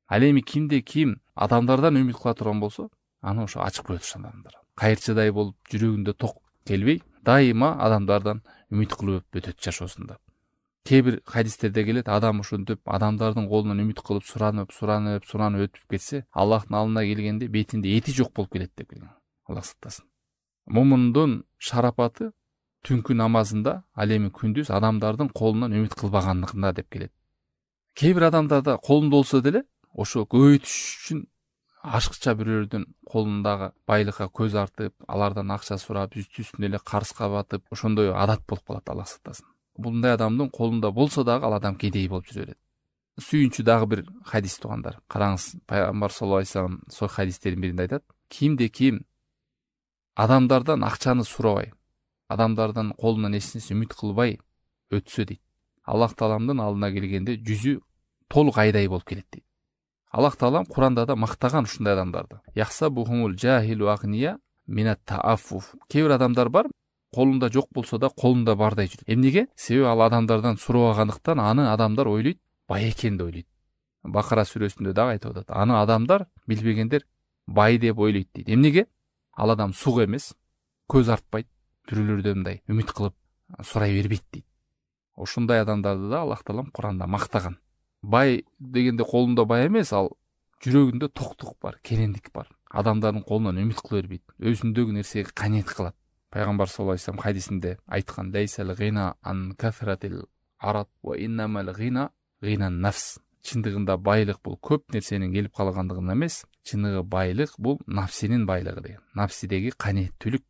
Ал эми кимде ким адамдардан үмүт кыла турган болсо, аны ошо ачык кое турушат адамдар. Кайырчыдай болуп жүрөгүндө ток келбей, дайыма адамдардан үмүт кылып өтөт жашоосунда. Кээ бир хадистерде келет, адам ушинтип адамдардын колунан үмүт кылып суранып өтүп кетсе, Аллахтын алдына келгенде бетинде эти жок болуп келет деп келген. Аллах сактасын. Момундун шарапаты түнкү намазында, ал эми күндүз адамдардын колунан үмүт кылбагандыгында деп келет. Кээ бир адамдарда колунда болсо деле, ошо көбөйтүш үчүн ашыкча бирөөлөрдүн колундагы байлыкка көз артып, алардан акча сурап, үстүнө эле карызга батып, ошондой адат болуп калат. Аллах сактасын. Мындай адамдын колунда болсо дагы ал адам кедей болуп жүрө берет. Сүйүнчү дагы бир хадис тугандар. Караңыз, пайгамбар саллаллаху алейхи вассалам сол хадистердин биринде айтат: кимде ким адамдардан акчаны сурабай, адамдардан колунан эч нерсе үмүт кылбай өтсө дейт, Аллах Тааламдын алдына келгенде жүзү толук айдай болуп келет дейт. Аллах Таалам Куранда да мактаган ушундай адамдарды. Яхсабухумул жахилу агния минат тааффуф. Кээ бир адамдар бар, колунда жок болсо да колунда бардай жүрөт. Эмнеге? Себеби ал адамдардан сурабагандыктан аны адамдар ойлойт бай экен деп ойлойт. Бакара сүрөсүндө дагы айтып атат. Аны адамдар билбегендер бай деп ойлойт дейт. Эмнеге? Ал адам сук эмес, көз артпайт, бирөөлөрдөн мындай үмүт кылып сурай бербейт дейт. Ушундай адамдарды да Аллах Таалам Куранда мактаган. Бай дегенде колунда бай эмес, ал жүрөгүндө токтук бар, керендик бар. Адамдардын колунан үмүт кыла бербейт. Өзүндөгү нерсеге канет кылат. Пайгамбар саллаллаху алейхи вассалам хадисинде айткан: "Лейсал гина ан кафратил арат ва иннамал гина гинан нафс." Чындыгында байлык бул көп нерсенин келип калгандыгынан эмес, чындыгы байлык бул нафсинин байлыгы деген. Нафсидеги канеттүүлүк.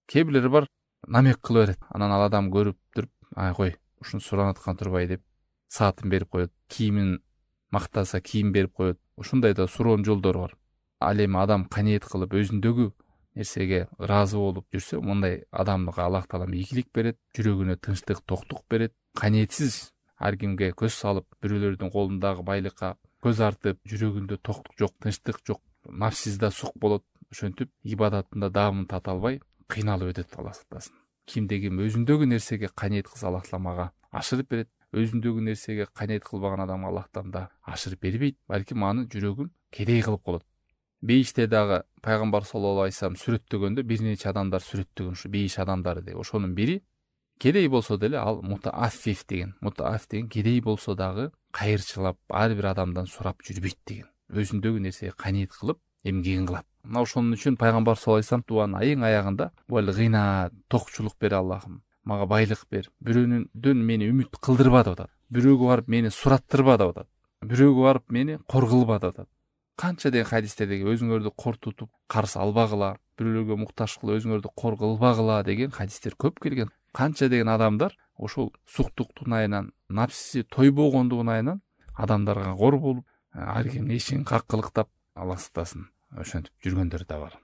Кээ бирлер бар, намек кыла берет. Анан ал адам көрүп туруп, "Ай кой, ушуну суранаткан турбай" деп саатын берип коет. Кийимин мактаса кийим берип коет. Ушундай да суроонун жолдору бар. Ал эми адам канет кылып өзүндөгү нерсеге ыраазы болуп жүрсө, мындай адамга Аллах Таалам ийгилик берет, жүрөгүнө тынчтык, токтук берет. Канетсиз ар кимге көз салып, бирөөлөрдүн колундагы байлыкка көз артып, жүрөгүндө токтук жок, тынчтык жок, нафсизда сук болот. Ошентип ибадатында даамын тата албай кыйналып өтөт. Аллах сактасын. Кимде ким өзүндөгү нерсеге канет кылса, Аллах Таалам ага ашырып берет. Өзүндөгү нерсеге канет кылбаган адамга Аллахтан да ашырып бербейт, балким аны жүрөгүн кедей кылып коет. Бейиште дагы пайгамбар саллаллаху алейхи вассалам сүрөттөгөндө бир нече адамдар сүрөттөгөн, ушу бейиш адамдары деп. Ошонун бири кедей болсо деле ал мутааффиф деген. Мутааффиф деген кедей болсо дагы кайырчылап ар бир адамдан сурап жүрбөйт деген. Өзүндөгү нерсеге канет кылып эмгегин кылат. Мына ошонун үчүн пайгамбар саллаллаху алейхи вассалам дуанын эң аягында "Вал гина, токчулук бер Аллахым, мага байлык бер, бирөөнүн мени үмүт кылдырба" деп атат. Бирөөгө барып мени сураттырба деп атат. Бирөөгө барып мени кор кылба деп атат. Канча деген хадистердеги өзүңөрдү кор тутуп карыз албагыла, бирөөлөргө муктаж кылып өзүңөрдү кор кылбагыла деген хадистер көп келген. Канча деген адамдар ошол суктуктун айынан, напсиси тойбогондугун айынан адамдарга кор болуп, ар кимдин эшигин каккылыктап, Аллах сактасын, ошентип жүргөндөр да бар.